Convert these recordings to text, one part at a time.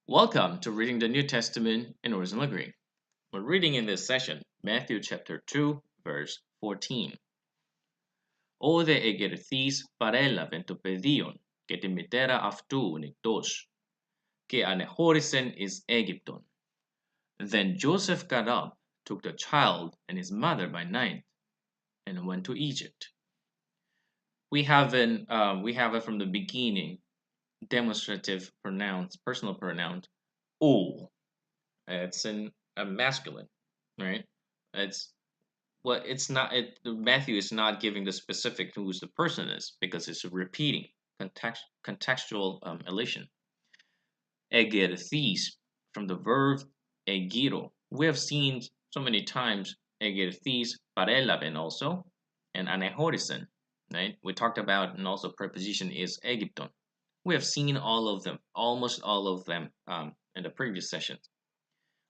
Welcome to reading the New Testament in original Greek. We're reading in this session Matthew chapter 2, verse 14. Ο δε εγερθείς παρέλαβεν το παιδίον και τη μητέρα αυτού νυχτός και ανεχώρησεν εις Αίγυπτον. Then Joseph got up, took the child and his mother by night, and went to Egypt. We have it from the beginning, demonstrative pronouns, personal pronoun, ο. It's a masculine, right? Matthew is not giving the specific who the person is because it's a repeating contextual elation. Egerthis from the verb egiro. We have seen so many times egerthis parelaben also and anehorisen, right? We talked about, and also preposition is Aegypton. We have seen all of them, almost all of them, in the previous sessions.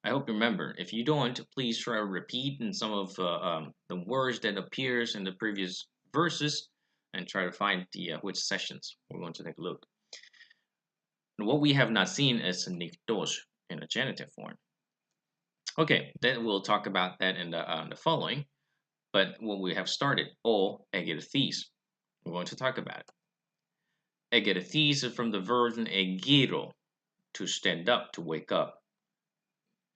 I hope you remember. If you don't, please try to repeat in some of the words that appears in the previous verses and try to find the which sessions we're going to take a look. And what we have not seen is niktos in a genitive form. Okay, then we'll talk about that in the following. But what we have started, o egerthis, we're going to talk about it. Egerthis is from the verb egiro, to stand up, to wake up.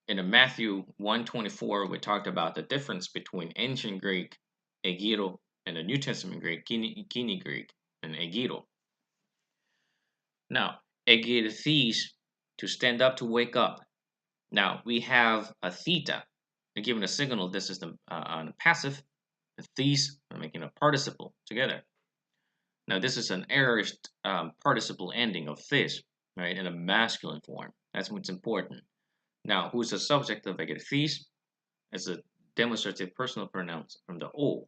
In Matthew 1:24, we talked about the difference between ancient Greek, egiro, and the New Testament Greek, Kini Greek, and egiro. Now, egerthis, to stand up, to wake up. Now, we have a theta. We're given a signal. This is the passive. The these are making a participle together. Now, this is an aorist participle ending of this, right, in a masculine form. That's what's important. Now, who's the subject of egerthis? As a demonstrative personal pronoun from the o.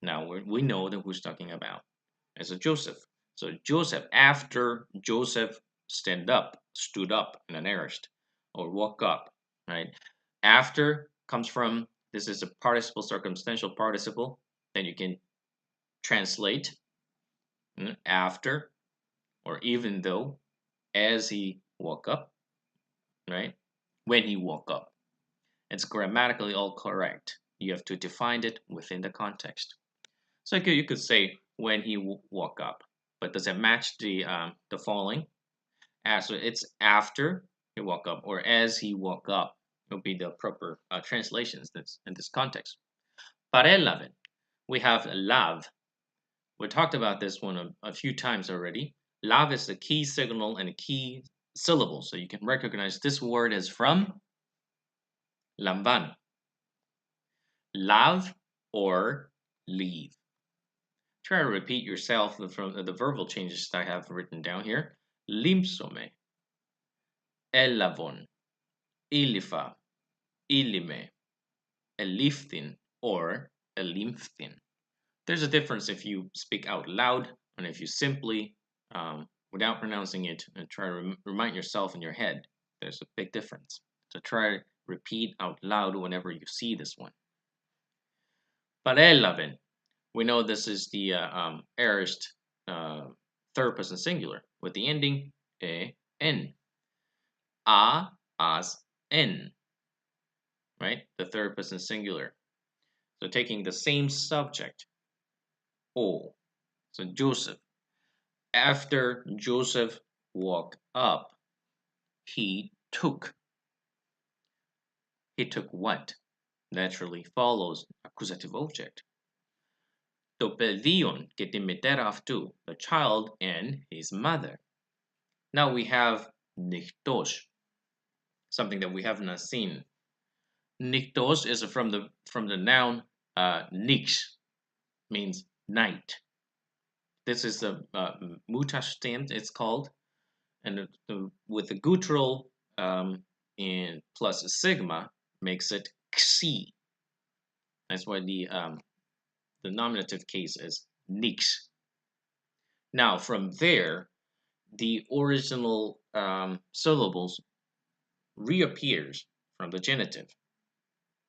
Now, we know that who's talking about as a Joseph. So Joseph, after Joseph stood up in an aorist, or woke up, right? After comes from, this is a participle, circumstantial participle. Then you can translate after, or even though, as he woke up, right? When he woke up. It's grammatically all correct. You have to define it within the context. So you could say when he woke up, but does it match the following? So it's after he woke up, or as he woke up will be the proper translations in this context. Parelaven, we have lav. We talked about this one a few times already. Lav is the key signal and a key syllable, so you can recognize this word as from lamban. Lav or leave. Try to repeat yourself from the verbal changes that I have written down here. Limsome, elavon, ilifa, ilime, eliftin, or elimftin. There's a difference if you speak out loud and if you simply, without pronouncing it, and try to remind yourself in your head. There's a big difference. So try to repeat out loud whenever you see this one. Parelaven. We know this is the aorist third person singular with the ending en. A, as, en. Right? The third person singular. So taking the same subject. O. So Joseph. After Joseph woke up, he took. He took what? Naturally follows accusative object. Το παιδίον και τη μητέρα αυτού, the child and his mother. Now we have niktos, something that we have not seen. Niktos is from the noun nix, means night. This is the mutastem, it's called, and with the guttural and plus a sigma makes it xi. That's why the nominative case is nix. Now from there, the original syllables reappears from the genitive.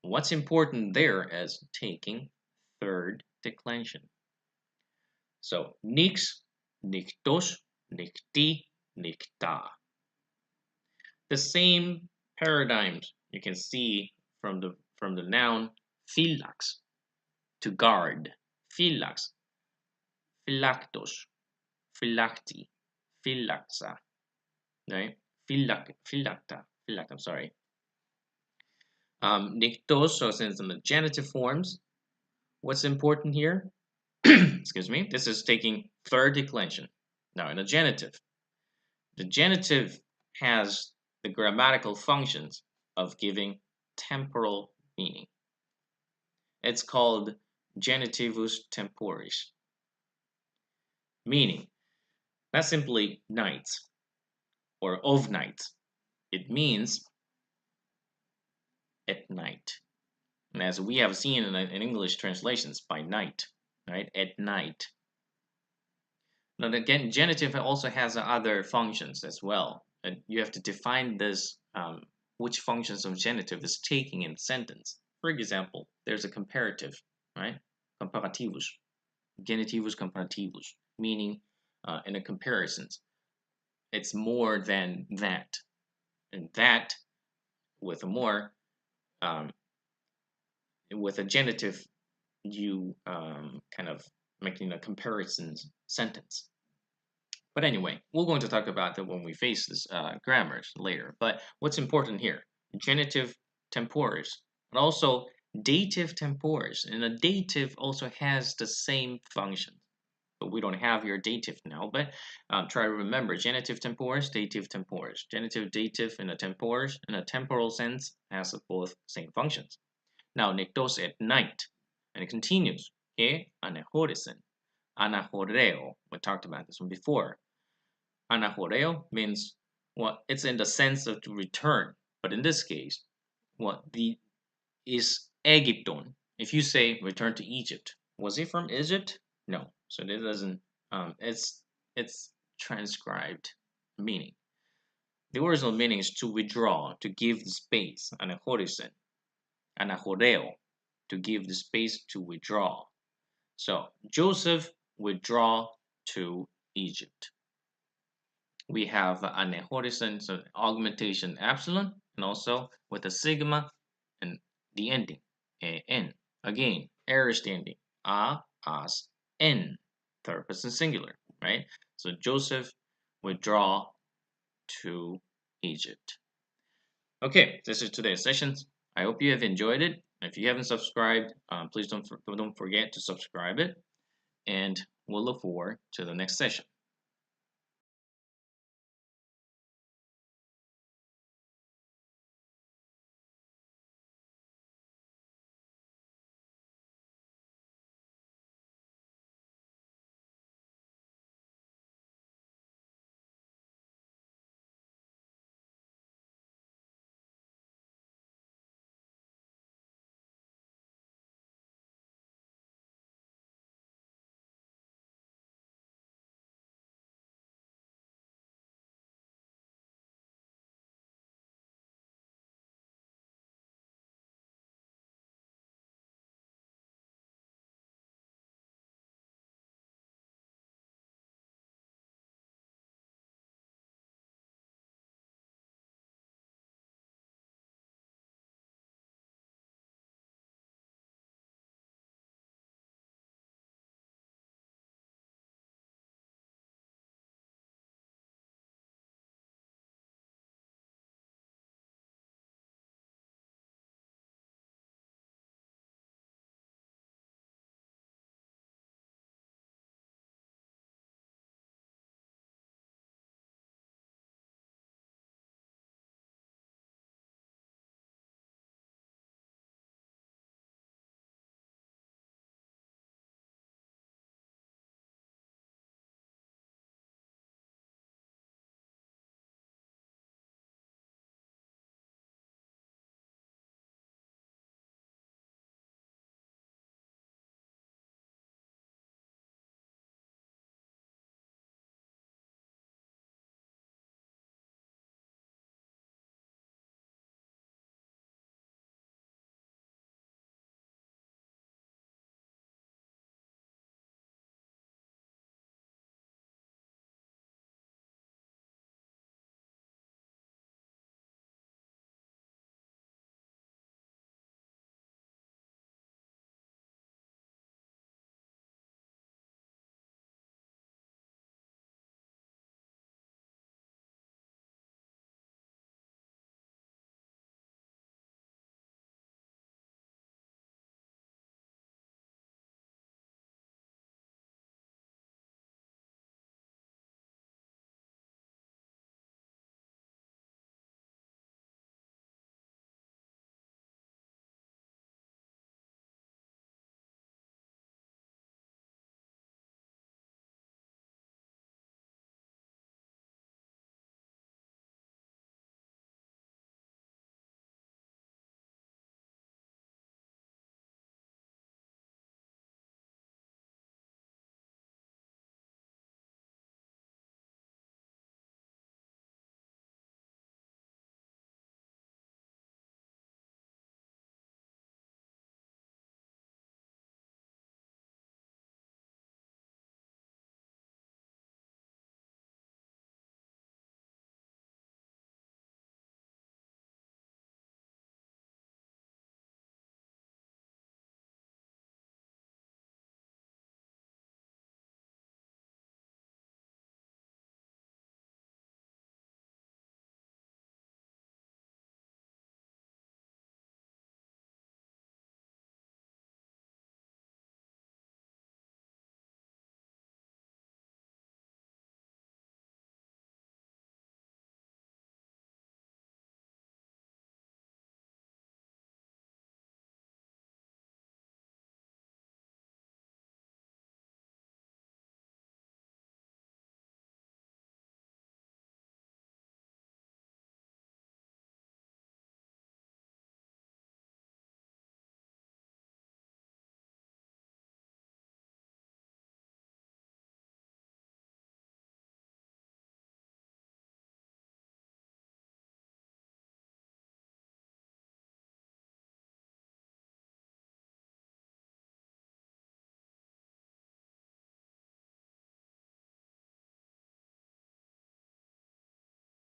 What's important there is taking third declension. So nix, niktos, nikti, nikta. The same paradigms you can see from the noun phylax, to guard. Phylax, phylactos, phylacti, phylaxa, right? Phylacta, I'm sorry. Niktos, so since in the genitive forms, what's important here? Excuse me. This is taking third declension. Now in a genitive, the genitive has the grammatical functions of giving temporal meaning. It's called genitivus temporis, meaning not simply night or of night. It means at night. And as we have seen in English translations, by night, right? At night. Now, again, genitive also has other functions as well. And you have to define this, which functions of genitive is taking in sentence. For example, there's a comparative, right? Comparativus, genitivus comparativus, meaning in a comparisons, it's more than that, and that with a more, with a genitive, you kind of making a comparisons sentence. But anyway, we're going to talk about that when we face this grammars later. But what's important here? Genitive temporis, but also dative temporis. And a dative also has the same function. But we don't have your dative now. But try to remember genitive temporis, dative temporis. Genitive, dative, and a temporis in a temporal sense has both same functions. Now, niktos at night. And it continues. Okay? Anahorisen. Anahoreo. We talked about this one before. Anahoreo means what, it's in the sense of to return, but in this case, what the is Egypton. If you say return to Egypt, was he from Egypt? No, so it doesn't. It's transcribed meaning. The original meaning is to withdraw, to give the space. Anahorisen, anahoreo, to give the space to withdraw. So Joseph withdraw to Egypt. We have anehorisen, so augmentation epsilon, and also with a sigma and the ending, n. Again, aorist ending, a, as, n, third person singular, right? So Joseph withdraw to Egypt. Okay, this is today's session. I hope you have enjoyed it. If you haven't subscribed, please don't forget to subscribe it, and we'll look forward to the next session.